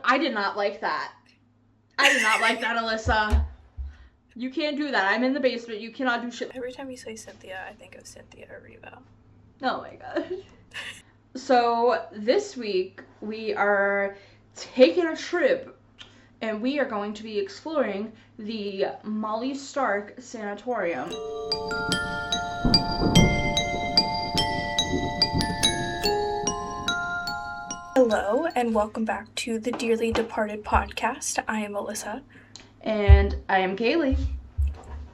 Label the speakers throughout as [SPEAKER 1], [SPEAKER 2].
[SPEAKER 1] I did not like that. I did not like that, Alyssa. You can't do that. I'm in the basement. You cannot do shit.
[SPEAKER 2] Every time you say Cynthia, I think of Cynthia Erivo.
[SPEAKER 1] Oh my god. So this week we are taking a trip and we are going to be exploring the Molly Stark Sanatorium.
[SPEAKER 2] Hello, and welcome back to the Dearly Departed podcast. I am Alyssa.
[SPEAKER 1] And I am Kailie.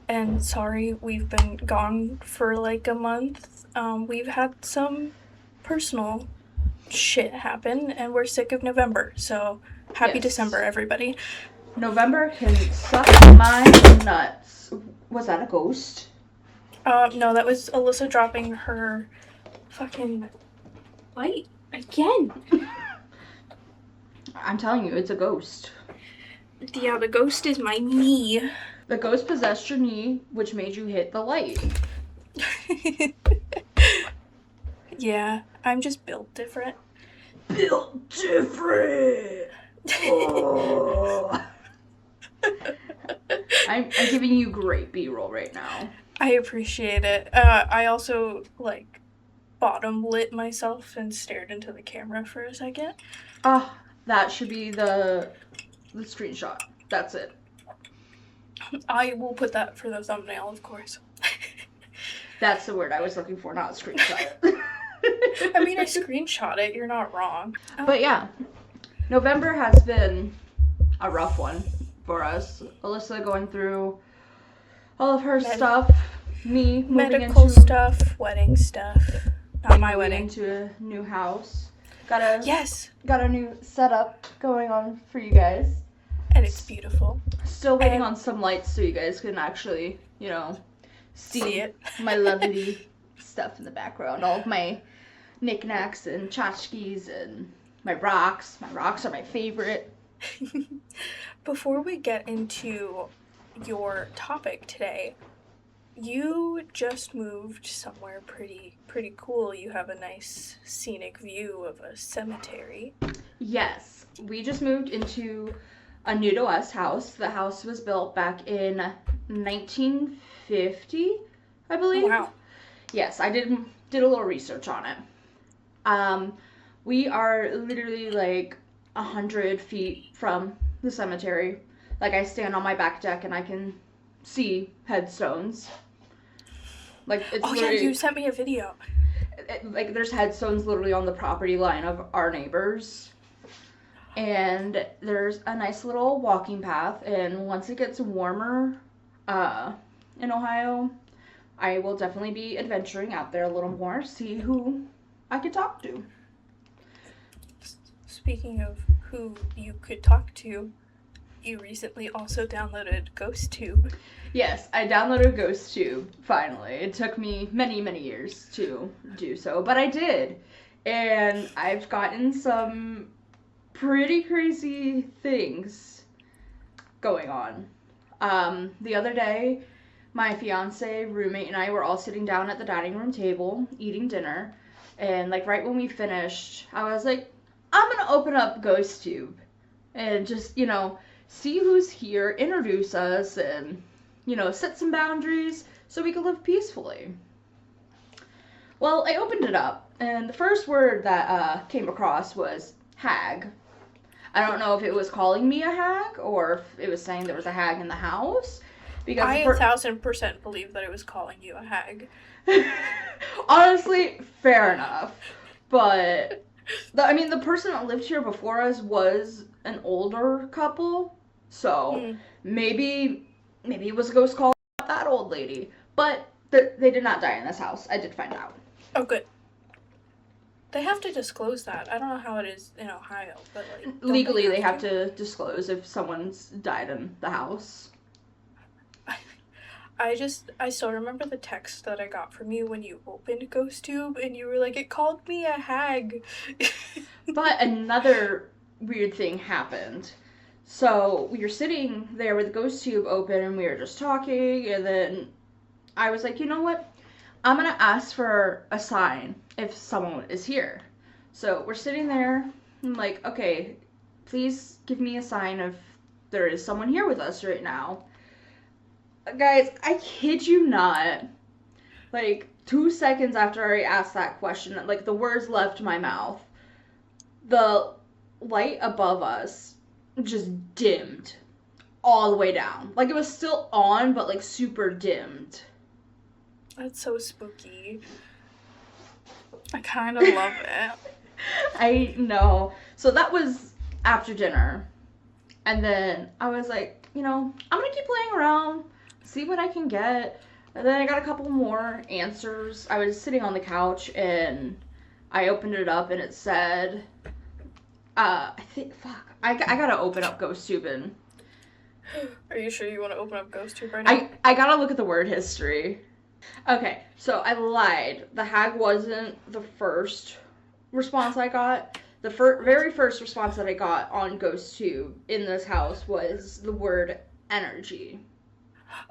[SPEAKER 2] And sorry, we've been gone for like a month. We've had some personal shit happen, and we're sick of November. So happy
[SPEAKER 1] Yes.
[SPEAKER 2] December, everybody.
[SPEAKER 1] November can suck my nuts. Was that a ghost?
[SPEAKER 2] No, that was Alyssa dropping her fucking light again.
[SPEAKER 1] I'm telling you, it's a ghost.
[SPEAKER 2] Yeah, the ghost is my knee.
[SPEAKER 1] The ghost possessed your knee, which made you hit the light.
[SPEAKER 2] Yeah, I'm just built different.
[SPEAKER 1] Built different! Oh. I'm giving you great B-roll right now.
[SPEAKER 2] I appreciate it. I also, bottom lit myself and stared into the camera for a second.
[SPEAKER 1] That should be the screenshot. That's it.
[SPEAKER 2] I will put that for the thumbnail, of course.
[SPEAKER 1] That's the word I was looking for, not screenshot.
[SPEAKER 2] I mean, I screenshot it. You're not wrong.
[SPEAKER 1] But yeah, November has been a rough one for us. Alyssa going through all of her stuff. Me moving
[SPEAKER 2] medical stuff, wedding stuff. Not my wedding.
[SPEAKER 1] Into a new house. Got a new setup going on for you guys.
[SPEAKER 2] And it's beautiful.
[SPEAKER 1] Still waiting on some lights so you guys can actually, see it. My lovely stuff in the background. All of my knickknacks and tchotchkes and my rocks. My rocks are my favorite.
[SPEAKER 2] Before we get into your topic today, you just moved somewhere pretty cool. You have a nice scenic view of a cemetery.
[SPEAKER 1] Yes, we just moved into a new to us house. The house was built back in 1950, I believe.
[SPEAKER 2] Oh, wow.
[SPEAKER 1] Yes, I did a little research on it. We are literally like 100 feet from the cemetery. Like, I stand on my back deck and I can see headstones. Like, it's
[SPEAKER 2] yeah, you sent me a video.
[SPEAKER 1] There's headstones literally on the property line of our neighbors. And there's a nice little walking path. And once it gets warmer in Ohio, I will definitely be adventuring out there a little more, see who I could talk to.
[SPEAKER 2] Speaking of who you could talk to, you recently also downloaded GhostTube.
[SPEAKER 1] Yes, I downloaded GhostTube, finally. It took me many, many years to do so, but I did. And I've gotten some pretty crazy things going on. The other day, my fiance, roommate, and I were all sitting down at the dining room table eating dinner, and right when we finished, I was like, I'm gonna open up GhostTube and just, see who's here, introduce us, and, set some boundaries so we can live peacefully. Well, I opened it up, and the first word that came across was hag. I don't know if it was calling me a hag or if it was saying there was a hag in the house.
[SPEAKER 2] Because I 1,000% believe that it was calling you a hag.
[SPEAKER 1] Honestly, fair enough. But, the person that lived here before us was an older couple. So, maybe it was a ghost calling that old lady. But they did not die in this house. I did find out.
[SPEAKER 2] Oh, good. They have to disclose that. I don't know how it is in Ohio, but
[SPEAKER 1] legally they have to disclose if someone's died in the house.
[SPEAKER 2] I still remember the text that I got from you when you opened GhostTube, and you were like, it called me a hag.
[SPEAKER 1] But another weird thing happened. So we were sitting there with GhostTube open, and we were just talking, and then I was like, you know what? I'm gonna ask for a sign if someone is here. So we're sitting there, I'm like, okay, please give me a sign if there is someone here with us right now. Guys, I kid you not. Like, 2 seconds after I asked that question, like, the words left my mouth, the light above us just dimmed all the way down. Like, it was still on, but, like, super dimmed.
[SPEAKER 2] That's so spooky. I kind of love it.
[SPEAKER 1] I know. So that was after dinner. And then I was like, I'm going to keep playing around, see what I can get. And then I got a couple more answers. I was sitting on the couch and I opened it up and it said, I gotta open up GhostTube.
[SPEAKER 2] Are you sure you want to open up GhostTube right now?
[SPEAKER 1] I gotta look at the word history. Okay, so I lied. The hag wasn't the first response I got. The very first response that I got on GhostTube in this house was the word energy.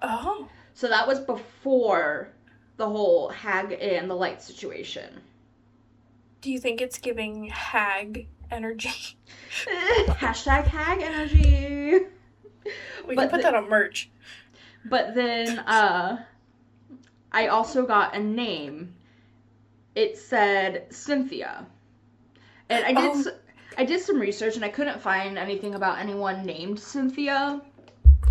[SPEAKER 2] Oh.
[SPEAKER 1] So that was before the whole hag and the light situation.
[SPEAKER 2] Do you think it's giving hag energy?
[SPEAKER 1] Hashtag hag energy.
[SPEAKER 2] We can put that on merch.
[SPEAKER 1] But then I also got a name. It said Cynthia. And I did some research and I couldn't find anything about anyone named Cynthia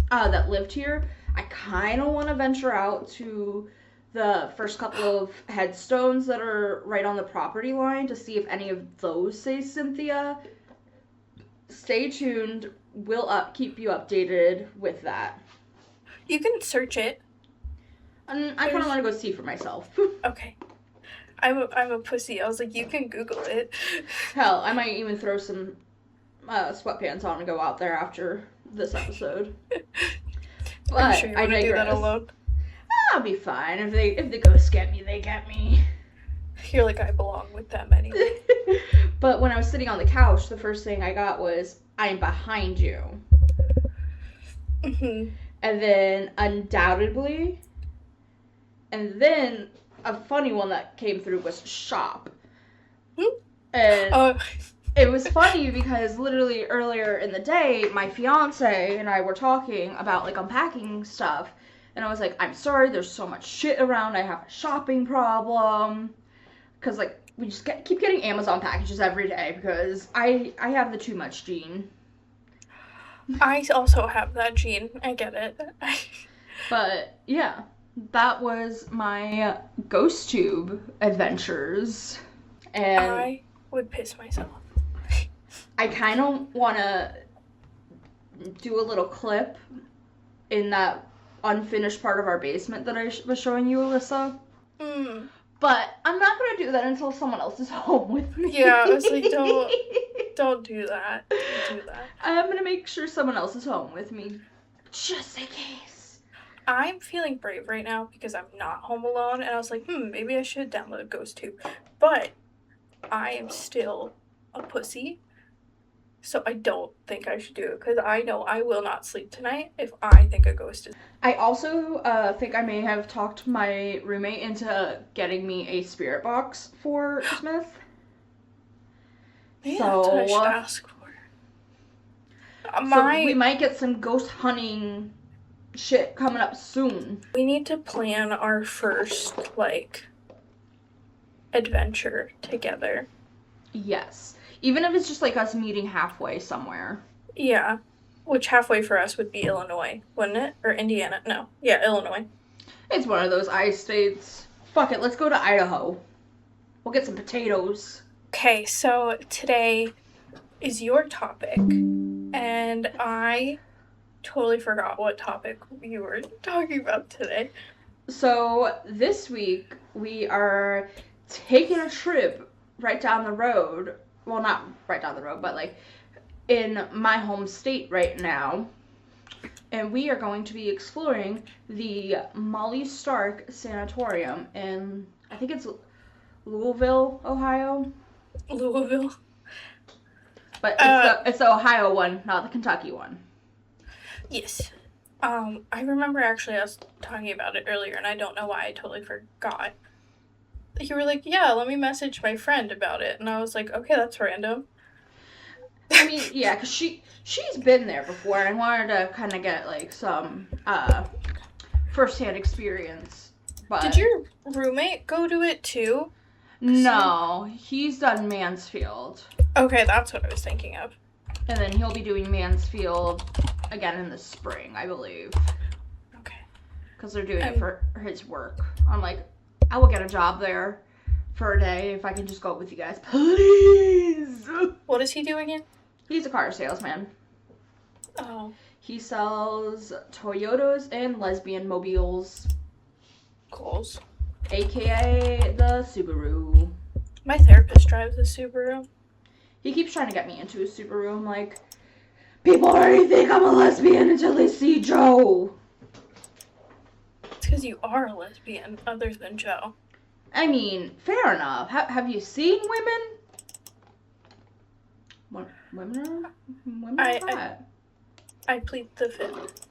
[SPEAKER 1] that lived here. I kind of want to venture out to the first couple of headstones that are right on the property line to see if any of those say Cynthia. Stay tuned. We'll keep you updated with that.
[SPEAKER 2] You can search it.
[SPEAKER 1] I kind of want to go see for myself.
[SPEAKER 2] Okay. I'm a pussy. I was like, you can Google it.
[SPEAKER 1] Hell, I might even throw some sweatpants on and go out there after this episode. But
[SPEAKER 2] I'm sure you want to do that alone.
[SPEAKER 1] I'll be fine. If the ghosts get me, they get me.
[SPEAKER 2] You're like, I belong with them anyway.
[SPEAKER 1] But when I was sitting on the couch, the first thing I got was, I'm behind you.
[SPEAKER 2] Mm-hmm.
[SPEAKER 1] And then, undoubtedly, and then a funny one that came through was shop. And it was funny because literally earlier in the day, my fiance and I were talking about, like, unpacking stuff. And I was like, I'm sorry, there's so much shit around. I have a shopping problem. Because, like, we just keep getting Amazon packages every day because I have the too much gene.
[SPEAKER 2] I also have that gene. I get it.
[SPEAKER 1] But, yeah, that was my GhostTube adventures. And
[SPEAKER 2] I would piss myself.
[SPEAKER 1] I kind of want to do a little clip in that unfinished part of our basement that I was showing you, Alyssa.
[SPEAKER 2] Mm.
[SPEAKER 1] But I'm not going to do that until someone else is home with me.
[SPEAKER 2] Yeah, I was like, don't do that. Don't do that.
[SPEAKER 1] I'm going to make sure someone else is home with me, just in case.
[SPEAKER 2] I'm feeling brave right now because I'm not home alone, and I was like, maybe I should download GhostTube. But I am still a pussy, so I don't think I should do it, because I know I will not sleep tonight if I think a ghost is...
[SPEAKER 1] I also think I may have talked my roommate into getting me a spirit box for Christmas.
[SPEAKER 2] Yeah, that's what I should ask for.
[SPEAKER 1] So we might get some ghost hunting shit coming up soon.
[SPEAKER 2] We need to plan our first, adventure together.
[SPEAKER 1] Yes. Even if it's just, us meeting halfway somewhere.
[SPEAKER 2] Yeah. Which halfway for us would be Illinois, wouldn't it? Or Indiana. No. Yeah, Illinois.
[SPEAKER 1] It's one of those ice states. Fuck it, let's go to Idaho. We'll get some potatoes.
[SPEAKER 2] Okay, so today is your topic. And I totally forgot what topic you were talking about today. So
[SPEAKER 1] this week we are taking a trip right down the road. Well, not right down the road, but in my home state right now. And we are going to be exploring the Molly Stark Sanatorium in, I think it's Louisville, Ohio.
[SPEAKER 2] Louisville.
[SPEAKER 1] But it's the Ohio one, not the Kentucky one.
[SPEAKER 2] Yes. I remember actually us talking about it earlier, and I don't know why I totally forgot. You were like, yeah, let me message my friend about it. And I was like, okay, that's random.
[SPEAKER 1] I mean, yeah, because she's been there before, and I wanted to kind of get, like, some first-hand experience. But
[SPEAKER 2] Did your roommate go to it too?
[SPEAKER 1] no, he's done Mansfield.
[SPEAKER 2] Okay, that's what I was thinking of.
[SPEAKER 1] And then he'll be doing Mansfield again in the spring, I believe.
[SPEAKER 2] Okay.
[SPEAKER 1] Because they're doing it for his work. I'm like, I will get a job there for a day if I can just go with you guys. Please!
[SPEAKER 2] What does he do again?
[SPEAKER 1] He's a car salesman.
[SPEAKER 2] Oh.
[SPEAKER 1] He sells Toyotas and lesbian mobiles.
[SPEAKER 2] Goals.
[SPEAKER 1] AKA the Subaru.
[SPEAKER 2] My therapist drives a Subaru.
[SPEAKER 1] He keeps trying to get me into a Subaru. I'm like, people already think I'm a lesbian until they see Joe.
[SPEAKER 2] It's because you are a lesbian, other than Joe.
[SPEAKER 1] I mean, fair enough. Have you seen women? What women are hot.
[SPEAKER 2] I plead the fifth.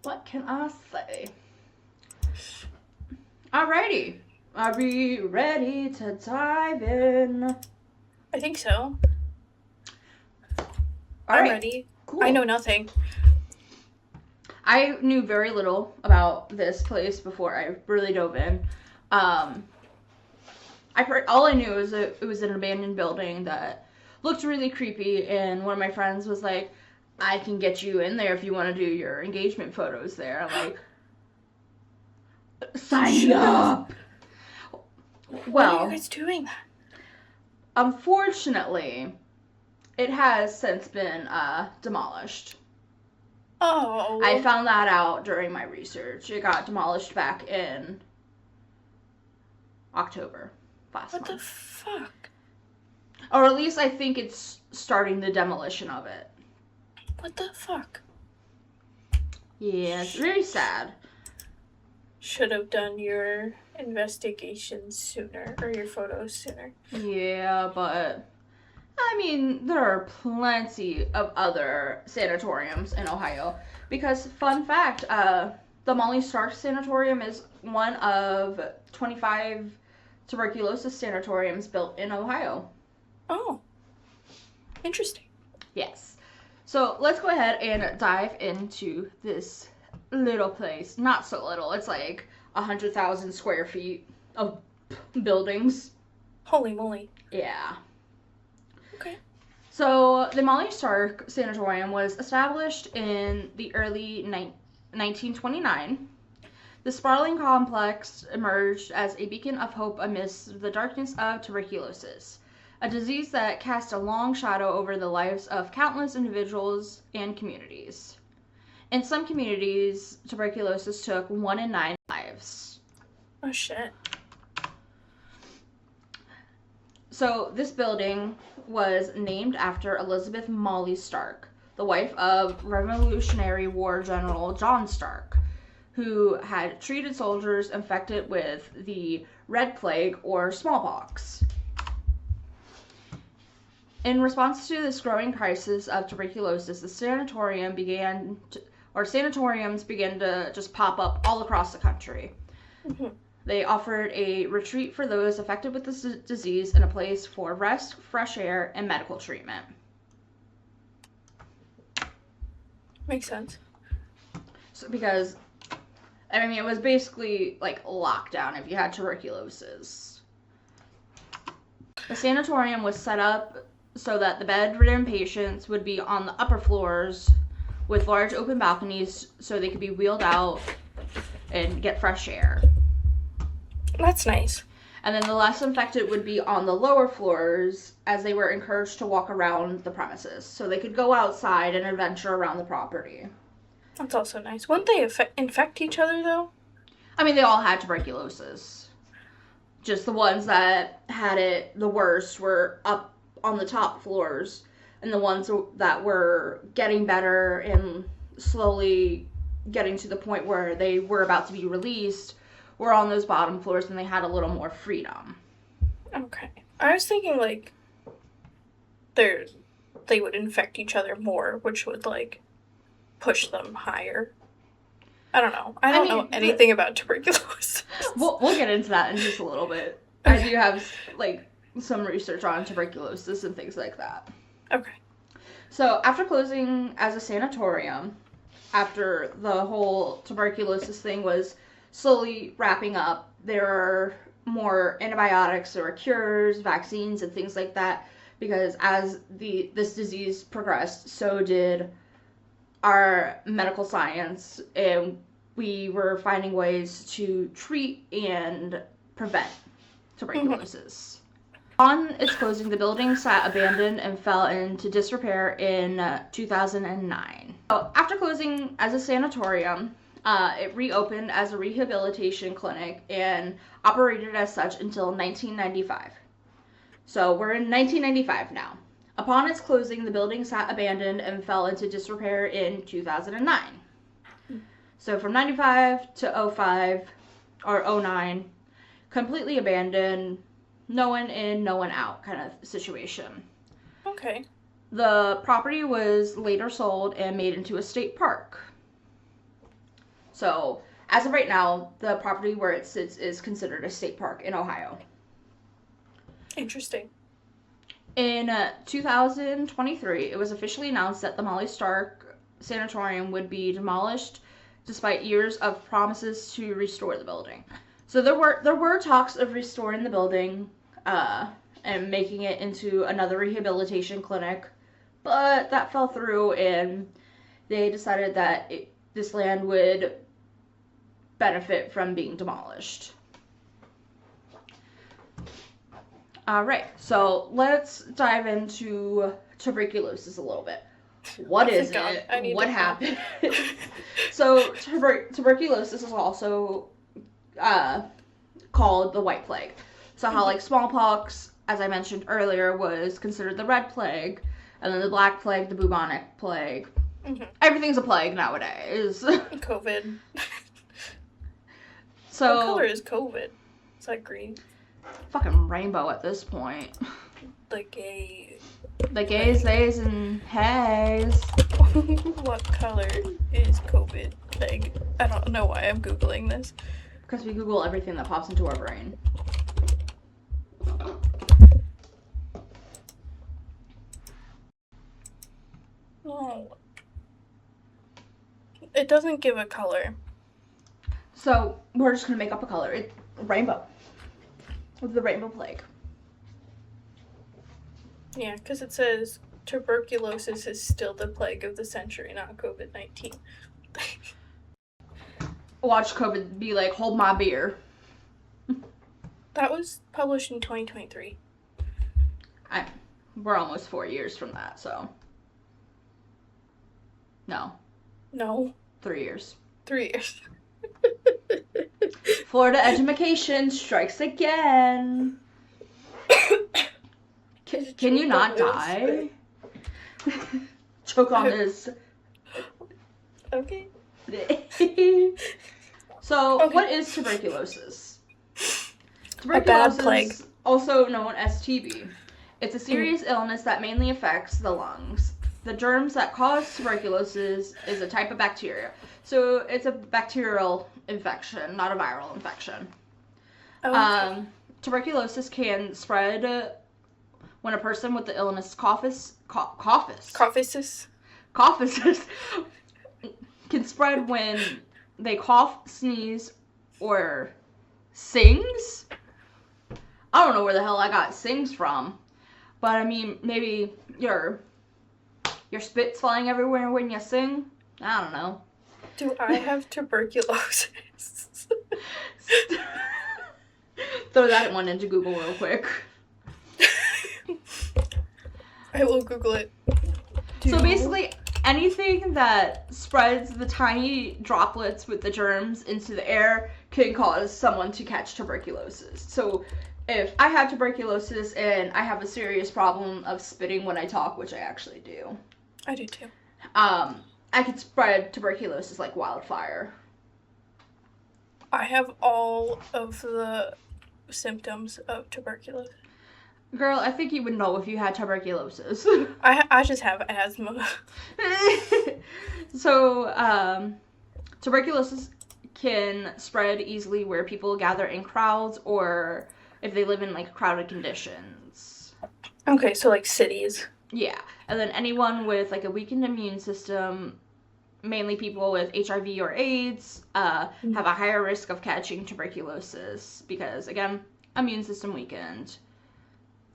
[SPEAKER 1] What can I say? Alrighty. Are we ready to dive in?
[SPEAKER 2] I think so.
[SPEAKER 1] I'm
[SPEAKER 2] ready.
[SPEAKER 1] Cool.
[SPEAKER 2] I know nothing.
[SPEAKER 1] I knew very little about this place before I really dove in. All I knew was that it was an abandoned building that looked really creepy, and one of my friends was like, I can get you in there if you want to do your engagement photos there. I'm like, sign up! Well,
[SPEAKER 2] why are you guys doing that?
[SPEAKER 1] Unfortunately, it has since been demolished.
[SPEAKER 2] Oh.
[SPEAKER 1] I found that out during my research. It got demolished back in October last month.
[SPEAKER 2] What the fuck?
[SPEAKER 1] Or at least I think it's starting the demolition of it.
[SPEAKER 2] What the fuck?
[SPEAKER 1] Yeah, it's very sad.
[SPEAKER 2] Should have done your investigations sooner, or your photos sooner.
[SPEAKER 1] Yeah, but I mean, there are plenty of other sanatoriums in Ohio. Because, fun fact, the Molly Stark Sanatorium is one of 25 tuberculosis sanatoriums built in Ohio.
[SPEAKER 2] Oh. Interesting.
[SPEAKER 1] Yes. So, let's go ahead and dive into this little place. Not so little. It's like 100,000 square feet of buildings.
[SPEAKER 2] Holy moly.
[SPEAKER 1] Yeah.
[SPEAKER 2] Okay.
[SPEAKER 1] So, the Molly Stark Sanatorium was established in the early 1929. The sprawling complex emerged as a beacon of hope amidst the darkness of tuberculosis, a disease that cast a long shadow over the lives of countless individuals and communities. In some communities, tuberculosis took 1 in 9 lives.
[SPEAKER 2] Oh, shit.
[SPEAKER 1] So, this building was named after Elizabeth Molly Stark, the wife of Revolutionary War General John Stark, who had treated soldiers infected with the Red Plague or smallpox. In response to this growing crisis of tuberculosis, the sanatoriums began to just pop up all across the country.
[SPEAKER 2] Mm-hmm.
[SPEAKER 1] They offered a retreat for those affected with this disease and a place for rest, fresh air, and medical treatment.
[SPEAKER 2] Makes sense.
[SPEAKER 1] So, because, I mean, it was basically like lockdown if you had tuberculosis. The sanatorium was set up so that the bedridden patients would be on the upper floors with large open balconies so they could be wheeled out and get fresh air.
[SPEAKER 2] That's nice.
[SPEAKER 1] And then the less infected would be on the lower floors as they were encouraged to walk around the premises. So they could go outside and adventure around the property.
[SPEAKER 2] That's also nice. Wouldn't they infect each other, though?
[SPEAKER 1] I mean, they all had tuberculosis. Just the ones that had it the worst were up on the top floors. And the ones that were getting better and slowly getting to the point where they were about to be released were on those bottom floors and they had a little more freedom.
[SPEAKER 2] Okay. I was thinking, like, they would infect each other more, which would, like, push them higher. I don't know. I don't know anything about tuberculosis.
[SPEAKER 1] We'll get into that in just a little bit. Okay. I do have, like, some research on tuberculosis and things like that.
[SPEAKER 2] Okay.
[SPEAKER 1] So after closing as a sanatorium, after the whole tuberculosis thing was slowly wrapping up, there are more antibiotics, there were cures, vaccines, and things like that, because as this disease progressed, so did our medical science, and we were finding ways to treat and prevent tuberculosis. On its closing, the building sat abandoned and fell into disrepair in 2009. So after closing as a sanatorium, it reopened as a rehabilitation clinic and operated as such until 1995. So we're in 1995 now. Upon its closing, the building sat abandoned and fell into disrepair in 2009. So from 95 to 05 or 09, completely abandoned, no one in, no one out kind of situation.
[SPEAKER 2] Okay.
[SPEAKER 1] The property was later sold and made into a state park. So as of right now, the property where it sits is considered a state park in Ohio.
[SPEAKER 2] Interesting.
[SPEAKER 1] In 2023, it was officially announced that the Molly Stark Sanatorium would be demolished despite years of promises to restore the building. So there were talks of restoring the building and making it into another rehabilitation clinic, but that fell through, and they decided that this land would benefit from being demolished. All right, so let's dive into tuberculosis a little bit. What is it? What happened? So tuberculosis is also called the White Plague. So how like smallpox, as I mentioned earlier, was considered the Red Plague, and then the Black Plague, the bubonic plague. Mm-hmm. Everything's a plague nowadays.
[SPEAKER 2] COVID.
[SPEAKER 1] So
[SPEAKER 2] what color is COVID? Is that green?
[SPEAKER 1] Fucking rainbow at this point.
[SPEAKER 2] The gays,
[SPEAKER 1] theys, and hays.
[SPEAKER 2] What color is COVID? Like, I don't know why I'm Googling this.
[SPEAKER 1] Because we Google everything that pops into our brain.
[SPEAKER 2] Oh. It doesn't give a color.
[SPEAKER 1] So, we're just going to make up a color. It's rainbow. With the rainbow plague.
[SPEAKER 2] Yeah, because it says tuberculosis is still the plague of the century, not COVID-19.
[SPEAKER 1] Watch COVID be like, hold my beer.
[SPEAKER 2] That was published in 2023.
[SPEAKER 1] We're almost 4 years from that, so. No. 3 years.
[SPEAKER 2] 3 years.
[SPEAKER 1] Florida education strikes again. Can you not die? Choke on this.
[SPEAKER 2] Okay.
[SPEAKER 1] So, okay. What is tuberculosis?
[SPEAKER 2] A bad plague.
[SPEAKER 1] Also known as TB. It's a serious illness that mainly affects the lungs. The germs that cause tuberculosis is a type of bacteria. So it's a bacterial infection, not a viral infection. Okay. Tuberculosis can spread when a person with the illness coughs can spread when they cough, sneeze, or sings. I don't know where the hell I got sings from, but I mean, maybe your spit's flying everywhere when you sing. I don't know.
[SPEAKER 2] Do I have tuberculosis?
[SPEAKER 1] Throw that one into Google real quick.
[SPEAKER 2] I will Google it.
[SPEAKER 1] So basically, anything that spreads the tiny droplets with the germs into the air can cause someone to catch tuberculosis. So if I have tuberculosis and I have a serious problem of spitting when I talk, which I actually do.
[SPEAKER 2] I do too.
[SPEAKER 1] I could spread tuberculosis like wildfire.
[SPEAKER 2] I have all of the symptoms of tuberculosis.
[SPEAKER 1] Girl, I think you would know if you had tuberculosis.
[SPEAKER 2] I just have asthma.
[SPEAKER 1] So, tuberculosis can spread easily where people gather in crowds or if they live in like crowded conditions.
[SPEAKER 2] Okay, so like cities.
[SPEAKER 1] Yeah. And then anyone with like a weakened immune system, mainly people with HIV or AIDS, have a higher risk of catching tuberculosis because, again, immune system weakened.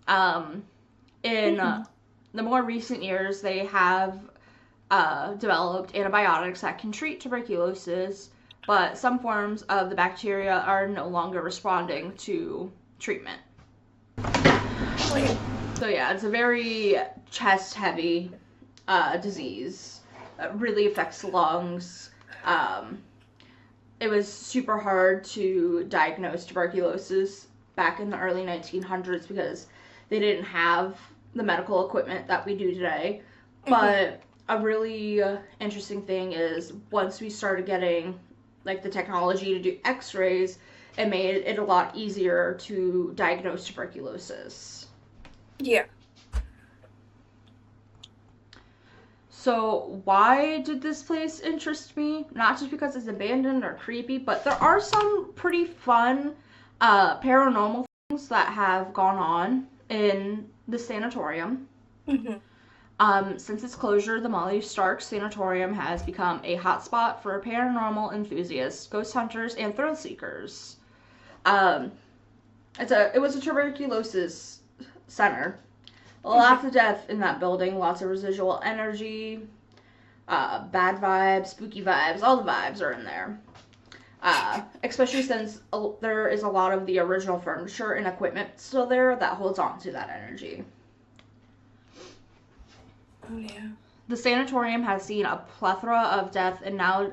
[SPEAKER 1] In the more recent years, they have developed antibiotics that can treat tuberculosis, but some forms of the bacteria are no longer responding to treatment.
[SPEAKER 2] Wait.
[SPEAKER 1] So yeah, it's a very chest-heavy disease. It really affects the lungs. It was super hard to diagnose tuberculosis back in the early 1900s because they didn't have the medical equipment that we do today. But a really interesting thing is once we started getting like the technology to do x-rays, it made it a lot easier to diagnose tuberculosis.
[SPEAKER 2] Yeah.
[SPEAKER 1] So why did this place interest me? Not just because it's abandoned or creepy, but there are some pretty fun paranormal things that have gone on in the sanatorium. Since its closure, the Molly Stark Sanatorium has become a hotspot for paranormal enthusiasts, ghost hunters, and thrill seekers. It was a tuberculosis center. Lots of death in that building, lots of residual energy, bad vibes, spooky vibes, all the vibes are in there. Especially since there is a lot of the original furniture and equipment still there that holds on to that energy.
[SPEAKER 2] Oh, yeah.
[SPEAKER 1] The sanatorium has seen a plethora of death and now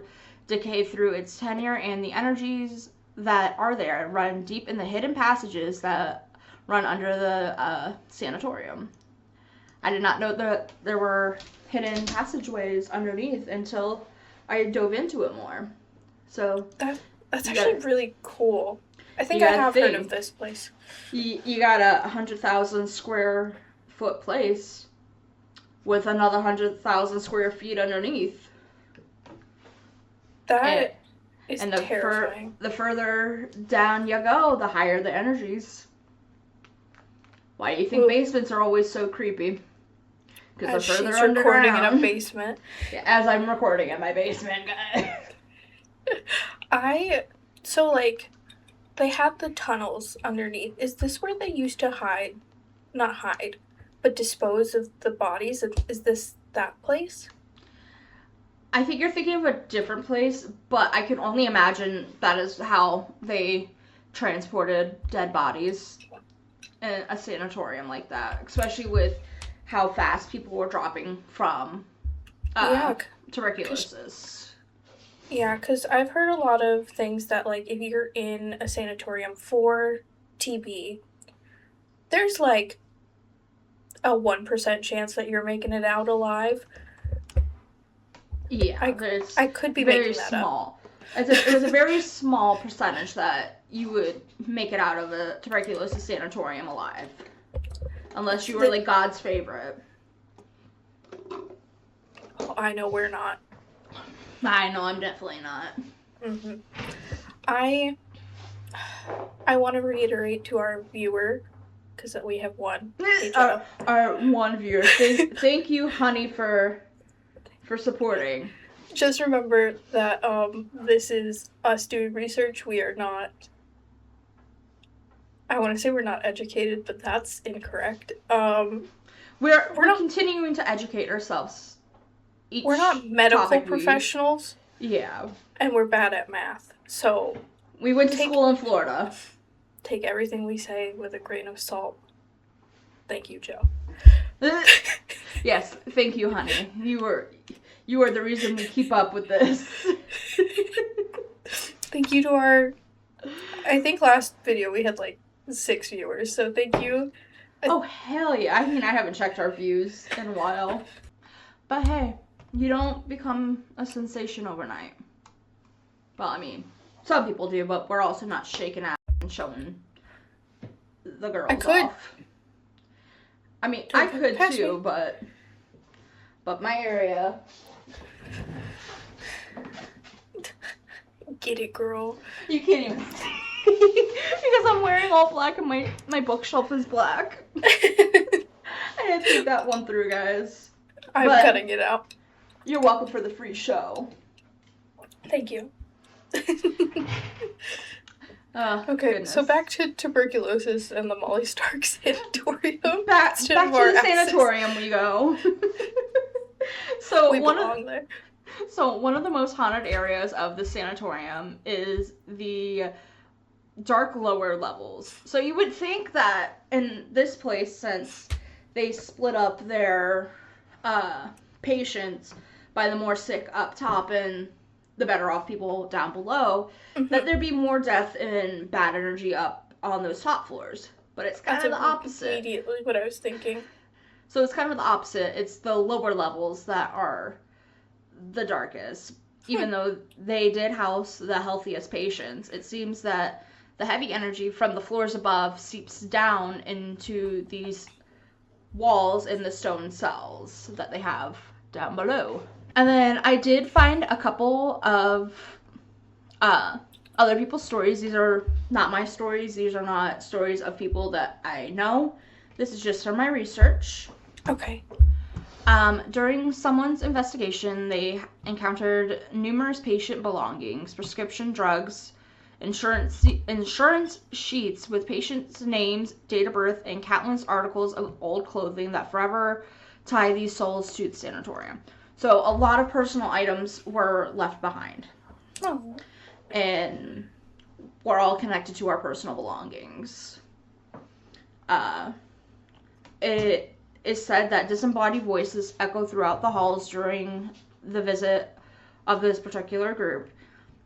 [SPEAKER 1] decay through its tenure, and the energies that are there run deep in the hidden passages that run under the sanatorium. I did not know that there were hidden passageways underneath until I dove into it more. So
[SPEAKER 2] that's actually really cool. I think I have heard of this place.
[SPEAKER 1] You got a 100,000 square foot place with another 100,000 square feet underneath.
[SPEAKER 2] That is terrifying.
[SPEAKER 1] The further down you go, the higher the energies. Why do you think basements are always so creepy?
[SPEAKER 2] Because they're further underground. Recording in a basement.
[SPEAKER 1] Yeah, as I'm recording in my basement, guys.
[SPEAKER 2] They had the tunnels underneath. Is this where they used to not hide, but dispose of the bodies? Is this that place?
[SPEAKER 1] I think you're thinking of a different place, but I can only imagine that is how they transported dead bodies in a sanatorium like that, especially with how fast people were dropping from tuberculosis.
[SPEAKER 2] Yeah, because I've heard a lot of things that, like, if you're in a sanatorium for TB, there's, like, a 1% chance that you're making it out alive.
[SPEAKER 1] Yeah,
[SPEAKER 2] I could be making that
[SPEAKER 1] small. It was a very small percentage that you would make it out of a tuberculosis sanatorium alive. Unless you were, like, God's favorite.
[SPEAKER 2] Oh, I know we're not.
[SPEAKER 1] I know I'm definitely not.
[SPEAKER 2] Mm-hmm. I want to reiterate to our viewer, because we have one.
[SPEAKER 1] Our one viewer. Thank you, honey, for supporting.
[SPEAKER 2] Just remember that this is us doing research. We are not... I want to say we're not educated, but that's incorrect.
[SPEAKER 1] We're continuing to educate ourselves.
[SPEAKER 2] We're not medical professionals.
[SPEAKER 1] Yeah.
[SPEAKER 2] And we're bad at math. So
[SPEAKER 1] we went to school in Florida.
[SPEAKER 2] Take everything we say with a grain of salt. Thank you, Joe.
[SPEAKER 1] Yes, thank you, honey. You are the reason we keep up with this.
[SPEAKER 2] Thank you to our... I think last video we had like 6 viewers, so thank you.
[SPEAKER 1] Oh, hell yeah. I mean, I haven't checked our views in a while. But hey, you don't become a sensation overnight. Well, I mean, some people do, but we're also not shaking out and showing the girls off. I mean, I could too, but my area...
[SPEAKER 2] Get it, girl.
[SPEAKER 1] You can't even see. Because I'm wearing all black and my bookshelf is black. I had to think that one through, guys.
[SPEAKER 2] I'm
[SPEAKER 1] But
[SPEAKER 2] cutting it out.
[SPEAKER 1] You're welcome for the free show.
[SPEAKER 2] Thank you.
[SPEAKER 1] Okay,
[SPEAKER 2] goodness. So back to tuberculosis and the Molly Stark Sanatorium.
[SPEAKER 1] Back to the sanatorium we go. So
[SPEAKER 2] we belong there.
[SPEAKER 1] So one of the most haunted areas of the sanatorium is the dark lower levels. So you would think that in this place, since they split up their patients by the more sick up top and the better off people down below, that there'd be more death and bad energy up on those top floors. But it's kind of the opposite.
[SPEAKER 2] Immediately what I was thinking.
[SPEAKER 1] So it's kind of the opposite. It's the lower levels that are the darkest. Even though they did house the healthiest patients, it seems that the heavy energy from the floors above seeps down into these walls in the stone cells that they have down below. And then I did find a couple of other people's stories. These are not my stories. These are not stories of people that I know. This is just from my research.
[SPEAKER 2] Okay.
[SPEAKER 1] During someone's investigation, they encountered numerous patient belongings, prescription drugs, insurance sheets with patients' names, date of birth, and countless articles of old clothing that forever tie these souls to the sanatorium. So a lot of personal items were left behind.
[SPEAKER 2] Oh.
[SPEAKER 1] And we're all connected to our personal belongings. It is said that disembodied voices echo throughout the halls during the visit of this particular group.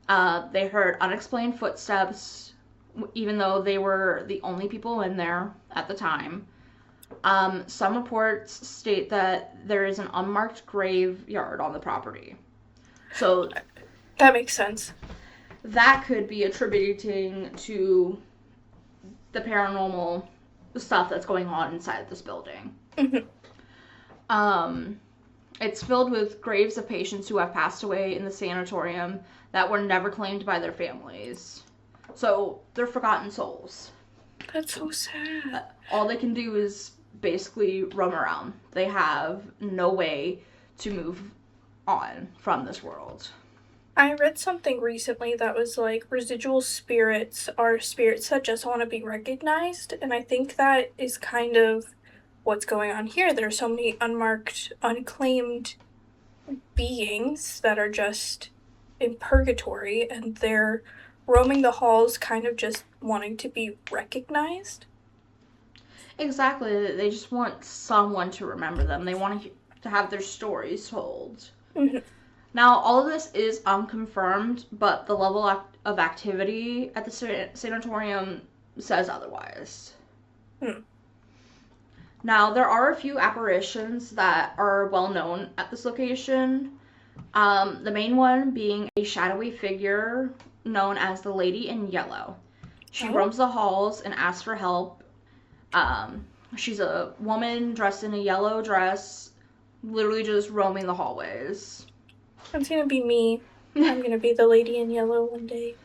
[SPEAKER 1] They heard unexplained footsteps, even though they were the only people in there at the time. Some reports state that there is an unmarked graveyard on the property. So
[SPEAKER 2] that makes sense.
[SPEAKER 1] That could be attributing to the paranormal stuff that's going on inside this building. It's filled with graves of patients who have passed away in the sanatorium that were never claimed by their families. So they're forgotten souls.
[SPEAKER 2] That's so sad.
[SPEAKER 1] All they can do is basically roam around. They have no way to move on from this world.
[SPEAKER 2] I read something recently that was like residual spirits are spirits that just want to be recognized, and I think that is kind of what's going on here. There are so many unmarked, unclaimed beings that are just in purgatory, and they're roaming the halls kind of just wanting to be recognized.
[SPEAKER 1] Exactly. They just want someone to remember them. They want to have their stories told. Now, all of this is unconfirmed, but the level of activity at the sanatorium says otherwise. Now, there are a few apparitions that are well known at this location. The main one being a shadowy figure known as the Lady in Yellow. She roams the halls and asks for help. She's a woman dressed in a yellow dress, literally just roaming the hallways.
[SPEAKER 2] That's gonna be me. I'm gonna be the Lady in Yellow one day.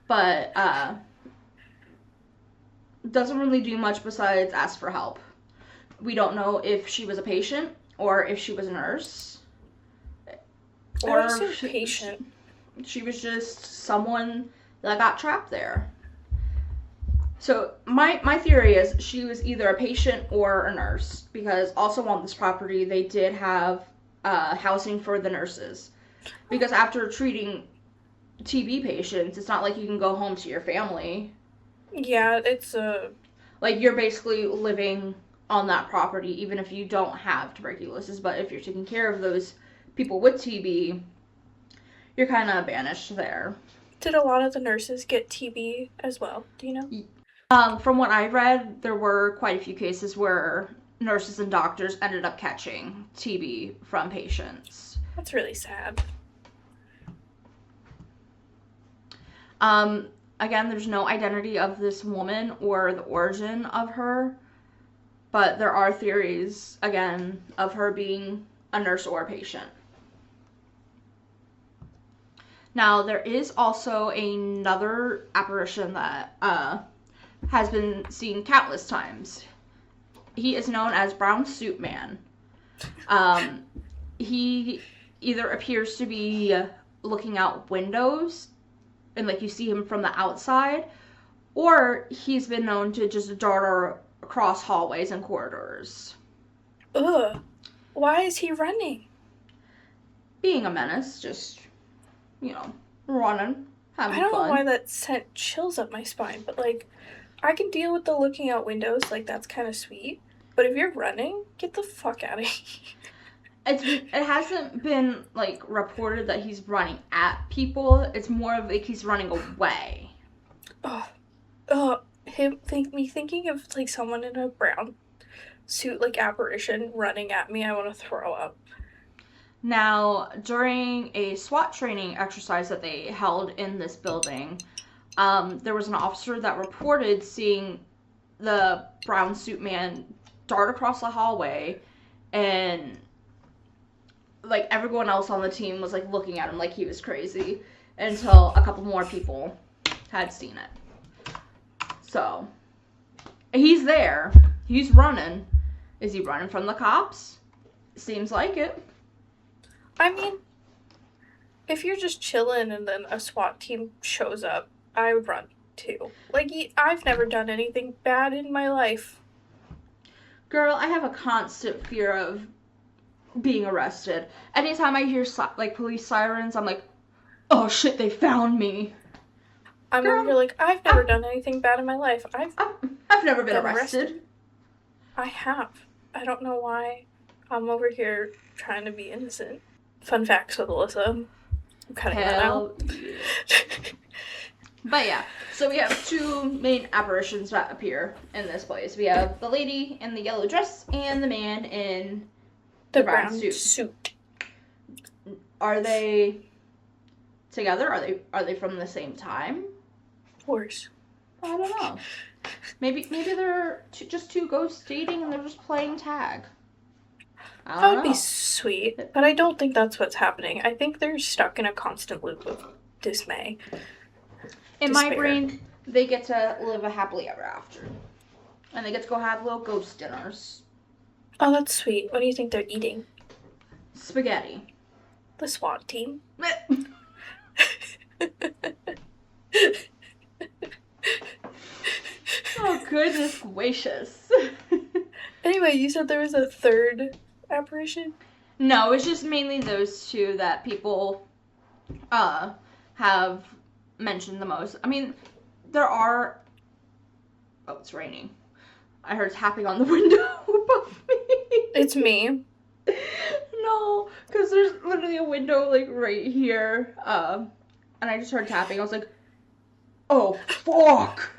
[SPEAKER 1] But, doesn't really do much besides ask for help. We don't know if she was a patient or if she was a nurse.
[SPEAKER 2] Or a patient.
[SPEAKER 1] She was just someone that got trapped there. So my theory is she was either a patient or a nurse, because also on this property they did have housing for the nurses. Because after treating TB patients, it's not like you can go home to your family.
[SPEAKER 2] Yeah, it's
[SPEAKER 1] like you're basically living on that property even if you don't have tuberculosis, but if you're taking care of those people with TB, you're kind of banished there.
[SPEAKER 2] Did a lot of the nurses get TB as well? Do you know?
[SPEAKER 1] From what I read, there were quite a few cases where nurses and doctors ended up catching TB from patients.
[SPEAKER 2] That's really sad.
[SPEAKER 1] Again, there's no identity of this woman or the origin of her, but there are theories, again, of her being a nurse or a patient. Now, there is also another apparition that has been seen countless times. he is known as Brown Suit Man. He either appears to be looking out windows and like you see him from the outside, or he's been known to just dart across hallways and corridors.
[SPEAKER 2] Ugh. Why is he running?
[SPEAKER 1] Being a menace, just, running, having fun.
[SPEAKER 2] I don't know why that sent chills up my spine, but, like, I can deal with the looking out windows, like, that's kind of sweet. But if you're running, get the fuck out of here.
[SPEAKER 1] It hasn't been, like, reported that he's running at people. It's more of, like, he's running away.
[SPEAKER 2] Thinking of, like, someone in a brown suit, like, apparition running at me, I want to throw up.
[SPEAKER 1] Now, during a SWAT training exercise that they held in this building, there was an officer that reported seeing the brown suit man dart across the hallway, and like everyone else on the team was like looking at him like he was crazy until a couple more people had seen it. So, he's there. He's running. Is he running from the cops? Seems like it.
[SPEAKER 2] I mean, if you're just chilling and then a SWAT team shows up, I would run too. Like, I've never done anything bad in my life.
[SPEAKER 1] Girl, I have a constant fear of being arrested. Anytime I hear like police sirens, I'm like, oh shit, they found me.
[SPEAKER 2] I'm over here like, I've never done anything bad in my life.
[SPEAKER 1] I've never been arrested.
[SPEAKER 2] I have. I don't know why I'm over here trying to be innocent. Fun facts with Alyssa. I'm cutting that out.
[SPEAKER 1] Yeah. But yeah, so we have two main apparitions that appear in this place. We have the lady in the yellow dress and the man in the brown suit. Are they together? Are they from the same time?
[SPEAKER 2] Of course.
[SPEAKER 1] I don't know. Maybe they're just two ghosts dating and they're just playing tag.
[SPEAKER 2] That would be sweet, but I don't think that's what's happening. I think they're stuck in a constant loop of dismay.
[SPEAKER 1] In my brain, they get to live a happily ever after. And they get to go have little ghost dinners.
[SPEAKER 2] Oh, that's sweet. What do you think they're eating?
[SPEAKER 1] Spaghetti.
[SPEAKER 2] The SWAT team.
[SPEAKER 1] Oh, goodness gracious.
[SPEAKER 2] Anyway, you said there was a third apparition?
[SPEAKER 1] No, it's just mainly those two that people have mentioned the most. I mean, there are... Oh, it's raining. I heard tapping on the window above me.
[SPEAKER 2] It's me.
[SPEAKER 1] No, because there's literally a window, like, right here. And I just heard tapping. I was like, oh, fuck.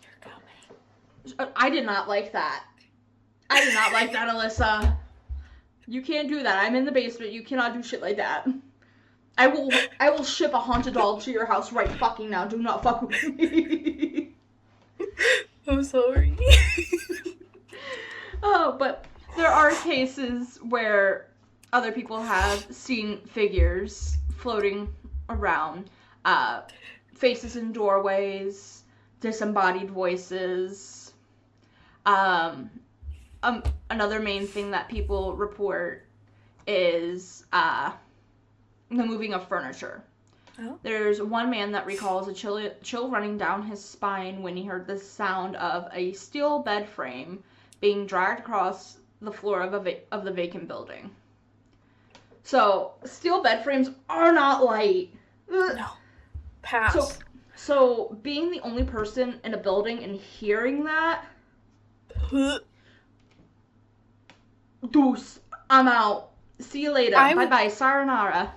[SPEAKER 1] You're coming. I did not like that. I did not like that, Alyssa. You can't do that. I'm in the basement. You cannot do shit like that. I will ship a haunted doll to your house right fucking now. Do not fuck with me.
[SPEAKER 2] I'm sorry.
[SPEAKER 1] Oh, but there are cases where other people have seen figures floating around. Faces in doorways, disembodied voices. Another main thing that people report is the moving of furniture. Oh. There's one man that recalls a chill running down his spine when he heard the sound of a steel bed frame being dragged across the floor of the vacant building. So, steel bed frames are not light.
[SPEAKER 2] No. Pass.
[SPEAKER 1] So being the only person in a building and hearing that... Deuce, I'm out. See you later. Bye-bye. Sayonara.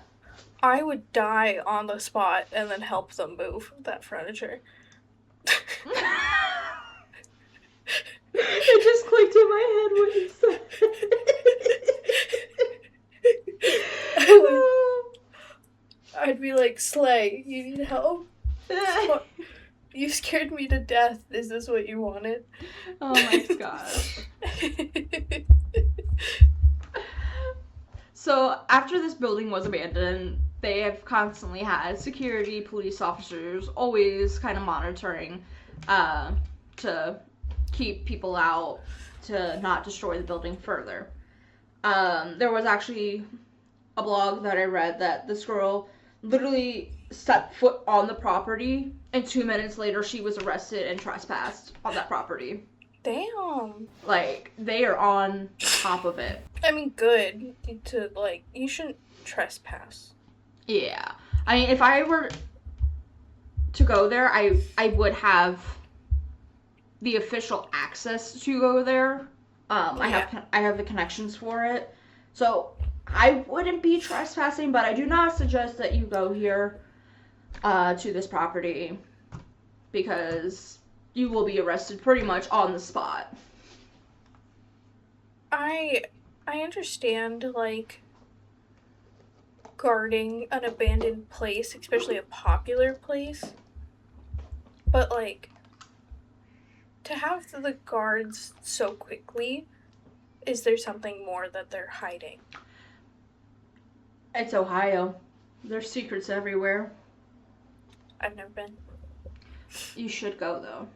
[SPEAKER 2] I would die on the spot and then help them move that furniture.
[SPEAKER 1] It just clicked in my head when you said
[SPEAKER 2] I'd be like, Slay, you need help? You scared me to death. Is this what you wanted?
[SPEAKER 1] Oh my gosh. So, after this building was abandoned, they have constantly had security, police officers, always kind of monitoring to keep people out, to not destroy the building further. There was actually a blog that I read that this girl literally stepped foot on the property, and 2 minutes later she was arrested and trespassed on that property.
[SPEAKER 2] Damn.
[SPEAKER 1] Like, they are on top of it.
[SPEAKER 2] I mean, good to, like, you shouldn't trespass.
[SPEAKER 1] Yeah. I mean, if I were to go there, I would have the official access to go there. I have the connections for it. So, I wouldn't be trespassing, but I do not suggest that you go here to this property because you will be arrested pretty much on the spot.
[SPEAKER 2] I understand, like, guarding an abandoned place, especially a popular place, but, like, to have the guards so quickly, is there something more that they're hiding?
[SPEAKER 1] It's Ohio. There's secrets everywhere.
[SPEAKER 2] I've never been.
[SPEAKER 1] You should go, though.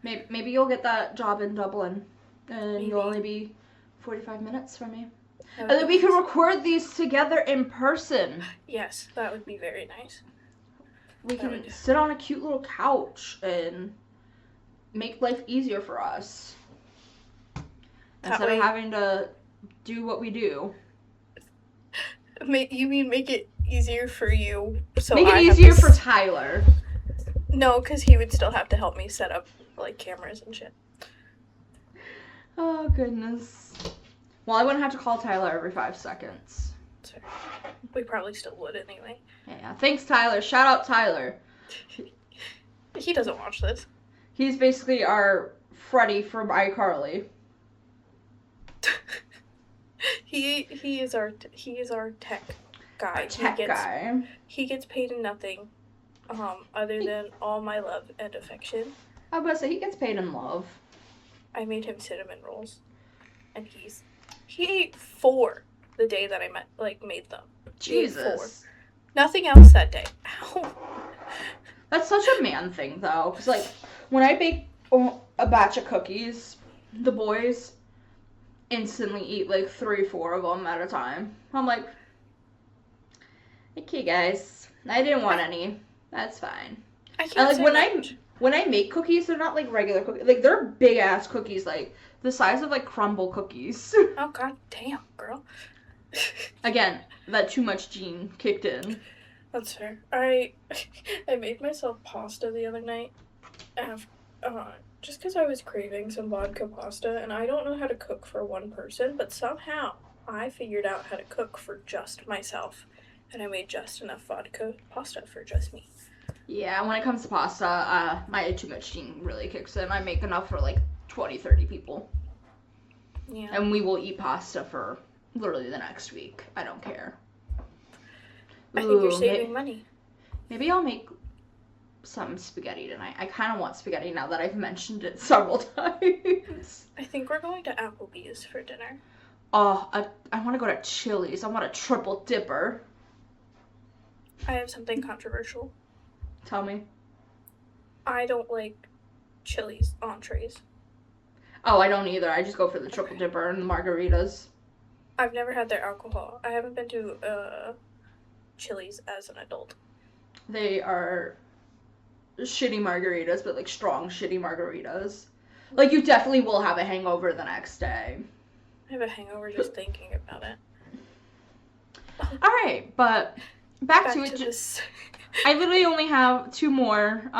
[SPEAKER 1] Maybe you'll get that job in Dublin, and you'll only be 45 minutes from me. And then we can record these together in person.
[SPEAKER 2] Yes, that would be very nice.
[SPEAKER 1] We can sit on a cute little couch and make life easier for us. Instead of having to do what we do.
[SPEAKER 2] You mean make it easier for you? So
[SPEAKER 1] make it easier for Tyler.
[SPEAKER 2] No, because he would still have to help me set up, like, cameras and shit.
[SPEAKER 1] Oh, goodness. Well, I wouldn't have to call Tyler every 5 seconds.
[SPEAKER 2] Sorry. We probably still would anyway.
[SPEAKER 1] Yeah, thanks, Tyler. Shout out Tyler.
[SPEAKER 2] He doesn't watch this.
[SPEAKER 1] He's basically our Freddy from iCarly.
[SPEAKER 2] He is our tech guy.
[SPEAKER 1] Guy.
[SPEAKER 2] He gets paid in nothing, other than all my love and affection.
[SPEAKER 1] I was about to say, he gets paid in love.
[SPEAKER 2] I made him cinnamon rolls, and he ate 4 the day that I made them.
[SPEAKER 1] Jesus.
[SPEAKER 2] Nothing else that day. Ow.
[SPEAKER 1] That's such a man thing, though, because, like, when I bake a batch of cookies, the boys instantly eat, like, 3-4 of them at a time. I'm like, okay, guys, I didn't want any. That's fine.
[SPEAKER 2] I can't
[SPEAKER 1] when I make cookies, they're not, like, regular cookies. Like, they're big-ass cookies, like, the size of, like, crumble cookies.
[SPEAKER 2] Oh, god damn, girl.
[SPEAKER 1] Again, that too much gene kicked in.
[SPEAKER 2] That's fair. I made myself pasta the other night, just because I was craving some vodka pasta, and I don't know how to cook for one person, but somehow I figured out how to cook for just myself, and I made just enough vodka pasta for just me.
[SPEAKER 1] Yeah, when it comes to pasta, my too much gene really kicks in. I make enough for, like, 20-30 people.
[SPEAKER 2] Yeah.
[SPEAKER 1] And we will eat pasta for literally the next week. I don't care.
[SPEAKER 2] I think you're saving money.
[SPEAKER 1] Maybe I'll make some spaghetti tonight. I kind of want spaghetti now that I've mentioned it several times.
[SPEAKER 2] I think we're going to Applebee's for dinner.
[SPEAKER 1] Oh, I want to go to Chili's. I want a triple dipper.
[SPEAKER 2] I have something controversial.
[SPEAKER 1] Tell me.
[SPEAKER 2] I don't like Chili's entrees.
[SPEAKER 1] Oh, I don't either. I just go for the triple dipper and the margaritas.
[SPEAKER 2] I've never had their alcohol. I haven't been to Chili's as an adult.
[SPEAKER 1] They are shitty margaritas, but, like, strong shitty margaritas. Like, you definitely will have a hangover the next day.
[SPEAKER 2] I have a hangover just thinking about it.
[SPEAKER 1] Alright, but back to it.
[SPEAKER 2] This.
[SPEAKER 1] I literally only have 2 more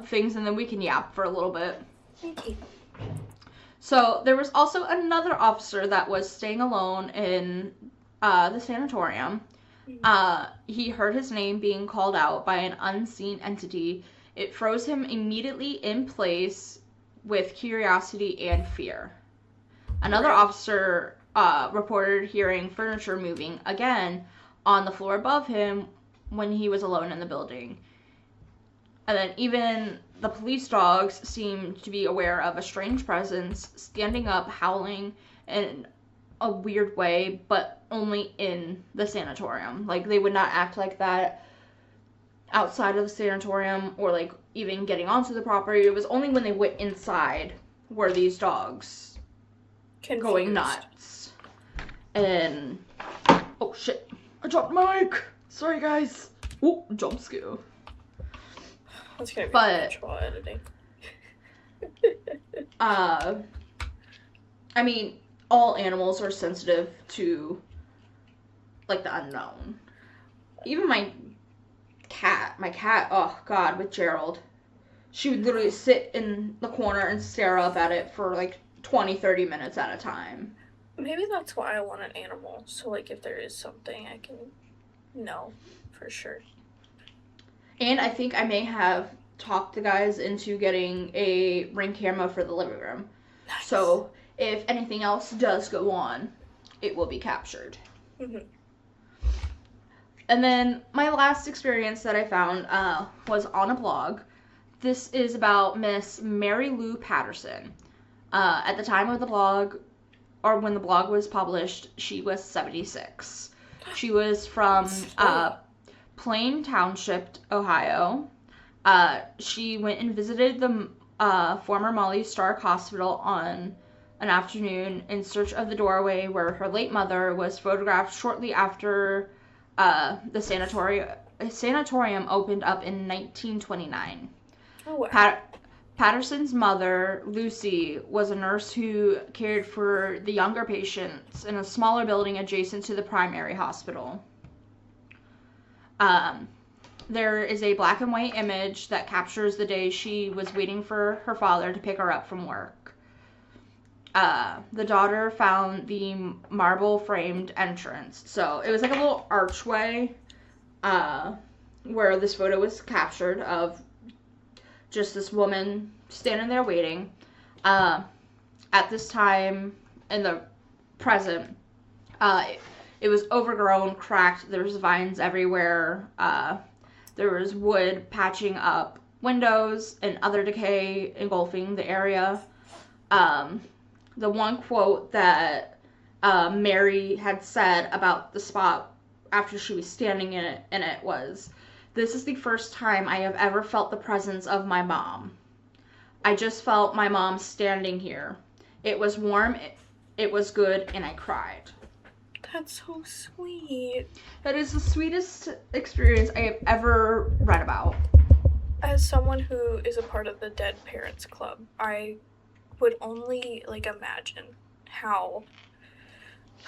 [SPEAKER 1] things, and then we can yap for a little bit.
[SPEAKER 2] Okay.
[SPEAKER 1] So, there was also another officer that was staying alone in the sanatorium. He heard his name being called out by an unseen entity. It froze him immediately in place with curiosity and fear. Another officer reported hearing furniture moving again on the floor above him when he was alone in the building. And then even the police dogs seemed to be aware of a strange presence standing up, howling in a weird way, but only in the sanatorium. Like, they would not act like that outside of the sanatorium or, like, even getting onto the property. It was only when they went inside where these dogs going nuts. And, oh shit, I dropped my mic. Sorry guys. Oh, jump scare.
[SPEAKER 2] That's gonna be virtual editing.
[SPEAKER 1] I mean, all animals are sensitive to, like, the unknown. Even my cat, oh god, with Gerald, she would literally sit in the corner and stare up at it for, like, 20-30 minutes at a time.
[SPEAKER 2] Maybe that's why I want an animal, so, like, if there is something, I can know for sure.
[SPEAKER 1] And I think I may have talked the guys into getting a Ring camera for the living room.
[SPEAKER 2] Nice.
[SPEAKER 1] So if anything else does go on, it will be captured.
[SPEAKER 2] Mm-hmm.
[SPEAKER 1] And then my last experience that I found was on a blog. This is about Miss Mary Lou Patterson. At the time of the blog, or when the blog was published, she was 76. She was from Plain Township, Ohio. She went and visited the former Molly Stark Hospital on an afternoon in search of the doorway where her late mother was photographed shortly after the sanatorium opened up in 1929.
[SPEAKER 2] Oh, wow.
[SPEAKER 1] Patterson's mother, Lucy, was a nurse who cared for the younger patients in a smaller building adjacent to the primary hospital. There is a black and white image that captures the day she was waiting for her father to pick her up from work. The daughter found the marble-framed entrance. So it was like a little archway where this photo was captured of just this woman standing there waiting. At this time, in the present, it was overgrown, cracked. There was vines everywhere. There was wood patching up windows and other decay engulfing the area. The one quote that Mary had said about the spot after she was standing in it was, "This is the first time I have ever felt the presence of my mom. I just felt my mom standing here. It was warm, it was good, and I cried."
[SPEAKER 2] That's so sweet.
[SPEAKER 1] That is the sweetest experience I have ever read about.
[SPEAKER 2] As someone who is a part of the Dead Parents Club, I would only, like, imagine how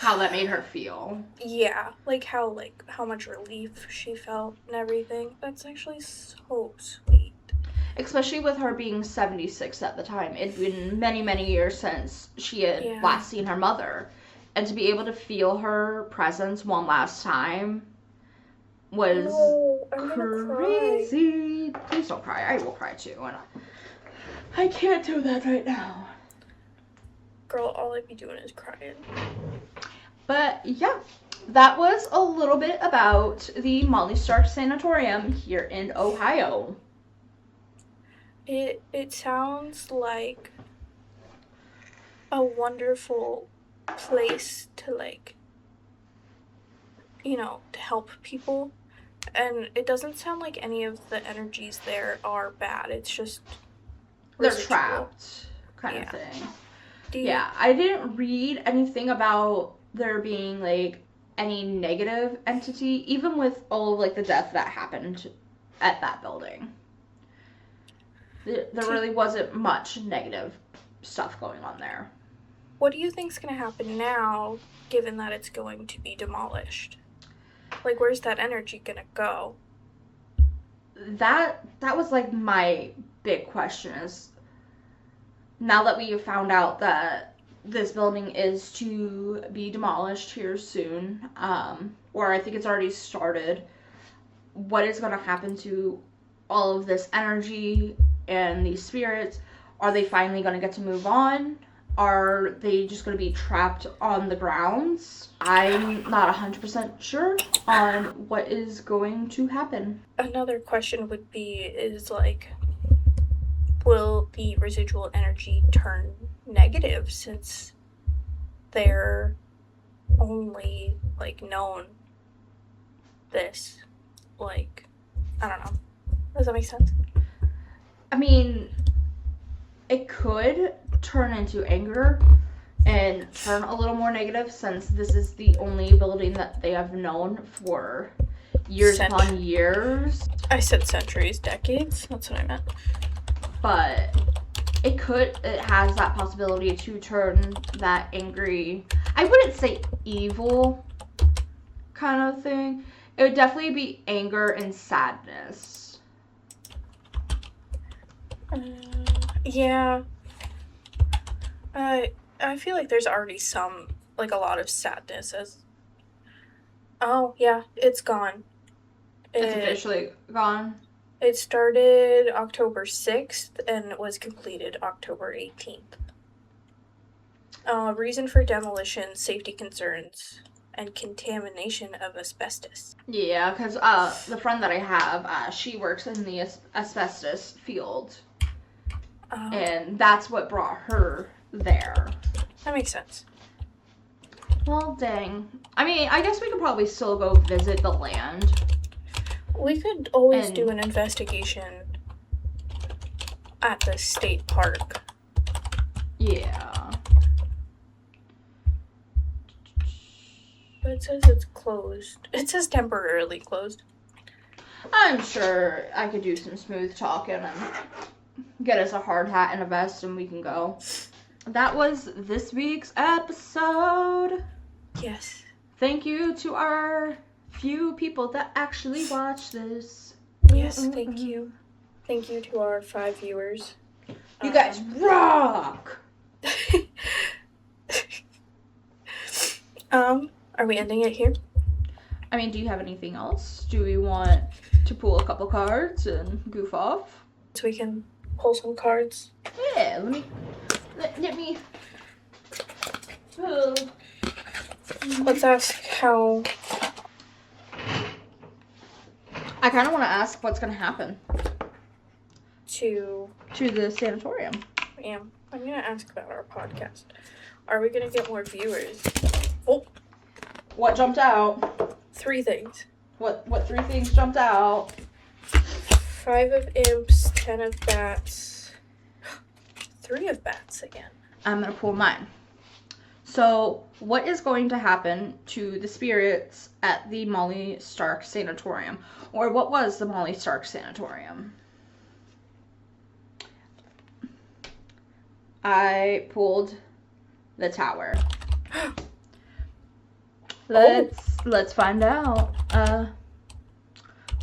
[SPEAKER 1] that made her feel.
[SPEAKER 2] Yeah, how much relief she felt and everything. That's actually so sweet.
[SPEAKER 1] Especially with her being 76 at the time. It'd been many, many years since she had last seen her mother. And to be able to feel her presence one last time was crazy. Please don't cry. I will cry too. And I can't do that right now.
[SPEAKER 2] Girl, all I'd be doing is crying.
[SPEAKER 1] But yeah, that was a little bit about the Molly Stark Sanatorium here in Ohio.
[SPEAKER 2] It sounds like a wonderful place to, like, to help people. And it doesn't sound like any of the energies there are bad. It's just
[SPEAKER 1] they're trapped kind of thing. I didn't read anything about there being, like, any negative entity, even with all of, like, the death that happened at that building. There really wasn't much negative stuff going on there.
[SPEAKER 2] What do you think's going to happen now, given that it's going to be demolished? Like, where's that energy going to go?
[SPEAKER 1] That was, like, my big question is, now that we have found out that this building is to be demolished here soon, or I think it's already started, what is going to happen to all of this energy and these spirits? Are they finally going to get to move on? Are they just going to be trapped on the grounds? I'm not 100% sure on what is going to happen.
[SPEAKER 2] Another question would be, like, will the residual energy turn negative since they're only, like, known this? Like, I don't know. Does that make sense?
[SPEAKER 1] I mean, it could turn into anger and turn a little more negative, since this is the only building that they have known for years upon years.
[SPEAKER 2] I said centuries, decades. That's what I meant.
[SPEAKER 1] But it has that possibility to turn that angry, I wouldn't say evil kind of thing. It would definitely be anger and sadness.
[SPEAKER 2] Yeah. I feel like there's already a lot of sadness as... Oh, yeah, it's gone.
[SPEAKER 1] It's officially gone?
[SPEAKER 2] It started October 6th and was completed October 18th. Reason for demolition, safety concerns, and contamination of asbestos.
[SPEAKER 1] Yeah, because the friend that I have, she works in the asbestos field. And that's what brought her there.
[SPEAKER 2] That makes sense.
[SPEAKER 1] Well, dang. I mean, I guess we could probably still go visit the land.
[SPEAKER 2] We could always do an investigation at the state park.
[SPEAKER 1] Yeah.
[SPEAKER 2] But it says it's closed. It says temporarily closed.
[SPEAKER 1] I'm sure I could do some smooth talking and get us a hard hat and a vest and we can go. That was this week's episode.
[SPEAKER 2] Yes.
[SPEAKER 1] Thank you to our few people that actually watch this.
[SPEAKER 2] Yes, thank you. Thank you to our 5 viewers.
[SPEAKER 1] You guys rock!
[SPEAKER 2] Are we ending it here?
[SPEAKER 1] I mean, do you have anything else? Do we want to pull a couple cards and goof off?
[SPEAKER 2] So we can pull some cards.
[SPEAKER 1] Yeah, let me pull.
[SPEAKER 2] Let's ask how...
[SPEAKER 1] I kind of want to ask what's going to happen.
[SPEAKER 2] To
[SPEAKER 1] the sanatorium.
[SPEAKER 2] Yeah, I'm going to ask about our podcast. Are we going to get more viewers? Oh.
[SPEAKER 1] What jumped out?
[SPEAKER 2] 3 things.
[SPEAKER 1] What 3 things jumped out?
[SPEAKER 2] 5 of imps, 10 of bats, 3 of bats again.
[SPEAKER 1] I'm going to pull mine. So, what is going to happen to the spirits at the Molly Stark Sanatorium? Or what was the Molly Stark Sanatorium? I pulled the tower. Let's find out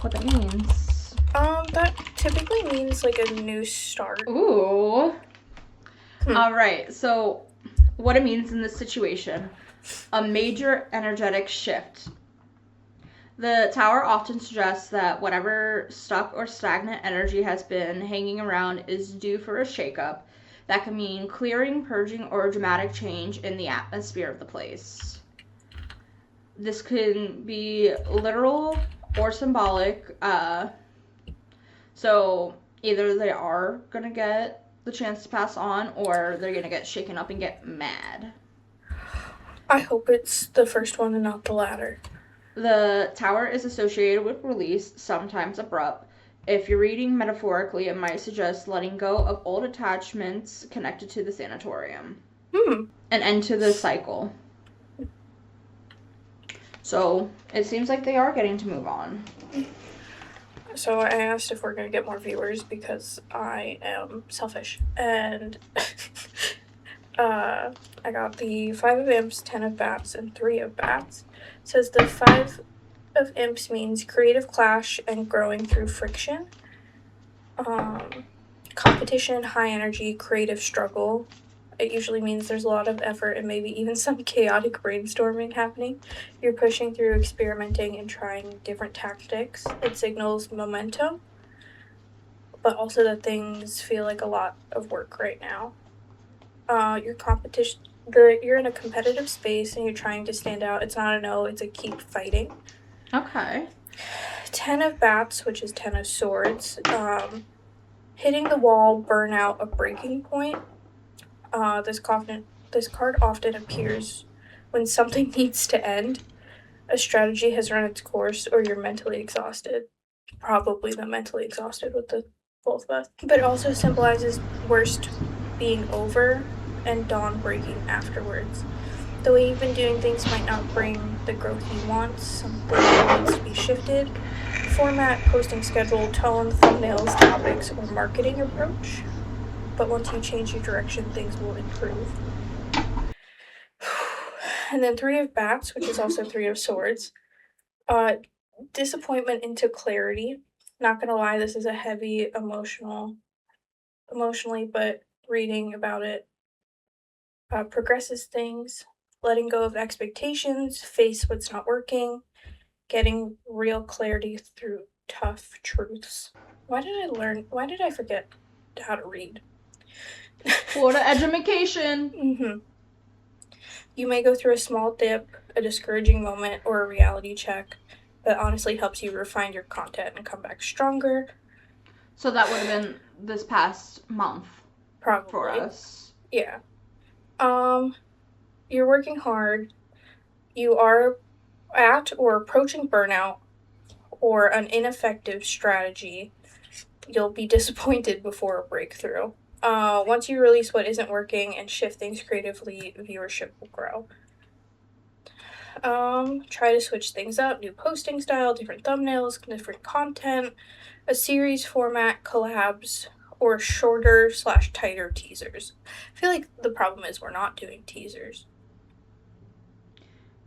[SPEAKER 1] what that means.
[SPEAKER 2] That typically means like a new start.
[SPEAKER 1] Ooh. All right. So, what it means in this situation: a major energetic shift. The tower often suggests that whatever stuck or stagnant energy has been hanging around is due for a shakeup. That can mean clearing, purging, or a dramatic change in the atmosphere of the place. This can be literal or symbolic. So either they are going to get the chance to pass on, or they're going to get shaken up and get mad.
[SPEAKER 2] I hope it's the first one and not the latter.
[SPEAKER 1] The tower is associated with release, sometimes abrupt. If you're reading metaphorically, it might suggest letting go of old attachments connected to the sanatorium. An end to the cycle. So, it seems like they are getting to move on.
[SPEAKER 2] So I asked if we're going to get more viewers because I am selfish. And I got the 5 of imps, 10 of bats, and 3 of bats. It says the 5 of imps means creative clash and growing through friction. Competition, high energy, creative struggle. It usually means there's a lot of effort and maybe even some chaotic brainstorming happening. You're pushing through, experimenting, and trying different tactics. It signals momentum, but also that things feel like a lot of work right now. You're in a competitive space and you're trying to stand out. It's not a no, it's a keep fighting.
[SPEAKER 1] Okay.
[SPEAKER 2] 10 of bats, which is 10 of swords. Hitting the wall, burnout, a breaking point. This card often appears when something needs to end. A strategy has run its course, or you're mentally exhausted. Probably the mentally exhausted with the both of us. But it also symbolizes worst being over and dawn breaking afterwards. The way you've been doing things might not bring the growth you want. Something needs to be shifted. Format, posting schedule, tone, thumbnails, topics, or marketing approach. But once you change your direction, things will improve. And then 3 of Bats, which is also 3 of Swords. Disappointment into clarity. Not gonna lie, this is a heavy emotionally, but reading about it progresses things. Letting go of expectations, face what's not working, getting real clarity through tough truths. Why did I forget how to read?
[SPEAKER 1] Florida education.
[SPEAKER 2] Mm-hmm. You may go through a small dip, a discouraging moment, or a reality check, but honestly helps you refine your content and come back stronger.
[SPEAKER 1] So that would have been this past month.
[SPEAKER 2] Probably.
[SPEAKER 1] For us.
[SPEAKER 2] Yeah. You're working hard. You are at or approaching burnout or an ineffective strategy. You'll be disappointed before a breakthrough. Once you release what isn't working and shift things creatively, viewership will grow. Try to switch things up, new posting style, different thumbnails, different content, a series format, collabs, or shorter/tighter teasers. I feel like the problem is we're not doing teasers.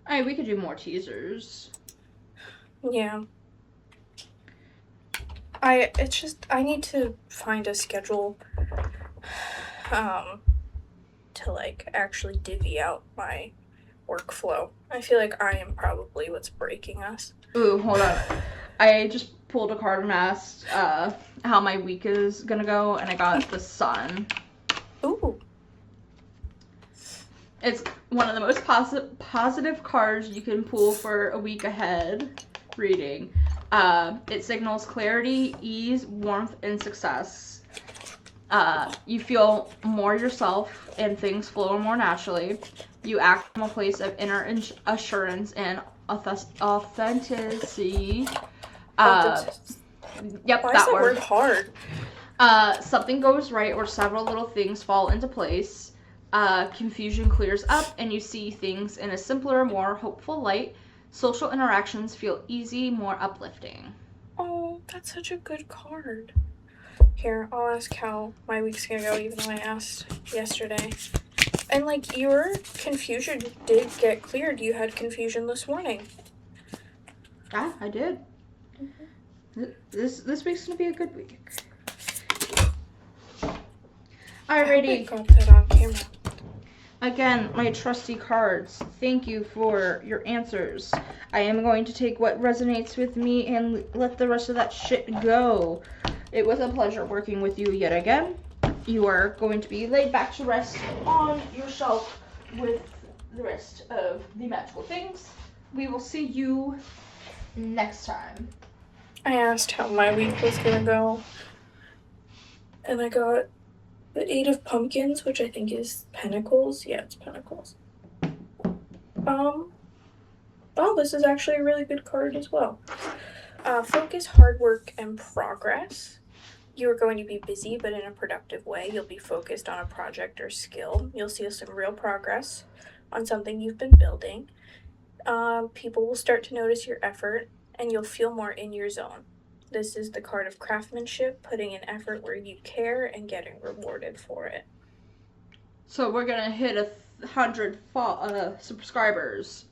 [SPEAKER 1] We could do more teasers.
[SPEAKER 2] Yeah. I need to find a schedule to like actually divvy out my workflow. I feel like I am probably what's breaking us.
[SPEAKER 1] Ooh, hold on. I just pulled a card and asked how my week is gonna go, and I got the Sun.
[SPEAKER 2] Ooh.
[SPEAKER 1] It's one of the most positive cards you can pull for a week ahead reading. It signals clarity, ease, warmth, and success. You feel more yourself and things flow more naturally. You act from a place of inner assurance and authenticity. Yep,
[SPEAKER 2] why is that word hard?
[SPEAKER 1] Something goes right or several little things fall into place. Confusion clears up and you see things in a simpler, more hopeful light. Social interactions feel easy, more uplifting.
[SPEAKER 2] Oh, that's such a good card. Here, I'll ask how my week's gonna go, even though I asked yesterday. And like, your confusion did get cleared. You had confusion this morning.
[SPEAKER 1] Yeah, I did. Mm-hmm. This week's gonna be a good week. Alrighty.
[SPEAKER 2] I got that on camera.
[SPEAKER 1] Again, my trusty cards, thank you for your answers. I am going to take what resonates with me and let the rest of that shit go. It was a pleasure working with you yet again. You are going to be laid back to rest on your shelf with the rest of the magical things. We will see you next time.
[SPEAKER 2] I asked how my week was gonna go, and I got the 8 of Pumpkins, which I think is Pentacles. Yeah, it's Pentacles. Oh, this is actually a really good card as well. Focus, hard work, and progress. You are going to be busy, but in a productive way. You'll be focused on a project or skill. You'll see some real progress on something you've been building. People will start to notice your effort, and you'll feel more in your zone. This is the card of craftsmanship, putting in effort where you care and getting rewarded for it.
[SPEAKER 1] So we're gonna hit 100 subscribers.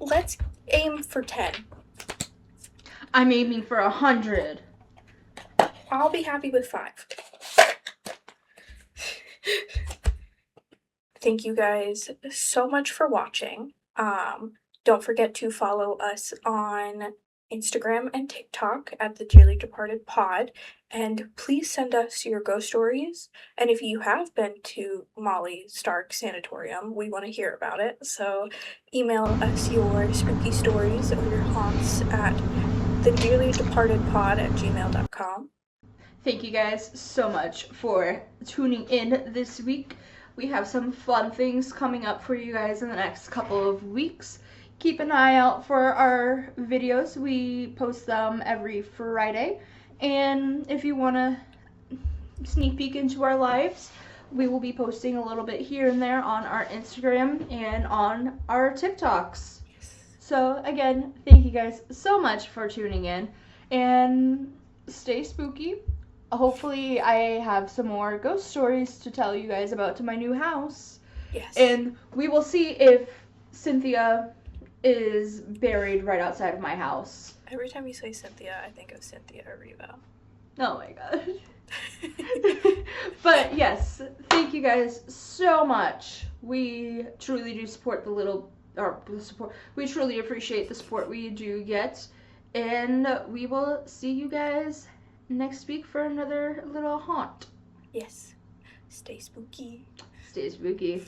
[SPEAKER 2] Let's aim for 10.
[SPEAKER 1] I'm aiming for 100.
[SPEAKER 2] I'll be happy with 5. Thank you guys so much for watching. Don't forget to follow us on Instagram and TikTok at the Dearly Departed Pod, and please send us your ghost stories. And if you have been to Molly Stark Sanatorium, we want to hear about it. So email us your spooky stories or your haunts at thedearlydepartedpod@gmail.com.
[SPEAKER 1] Thank you guys so much for tuning in this week. We have some fun things coming up for you guys in the next couple of weeks. Keep an eye out for our videos. We post them every Friday. And if you want to sneak peek into our lives, we will be posting a little bit here and there on our Instagram and on our TikToks. So again, thank you guys so much for tuning in, and stay spooky. Hopefully I have some more ghost stories to tell you guys about to my new house.
[SPEAKER 2] Yes.
[SPEAKER 1] And we will see if Cynthia is buried right outside of my house.
[SPEAKER 2] Every time you say Cynthia, I think of Cynthia Erivo.
[SPEAKER 1] Oh my god. But yes, thank you guys so much. We truly do support we truly appreciate the support we do get. And we will see you guys next week for another little haunt.
[SPEAKER 2] Yes. Stay spooky.
[SPEAKER 1] Stay spooky.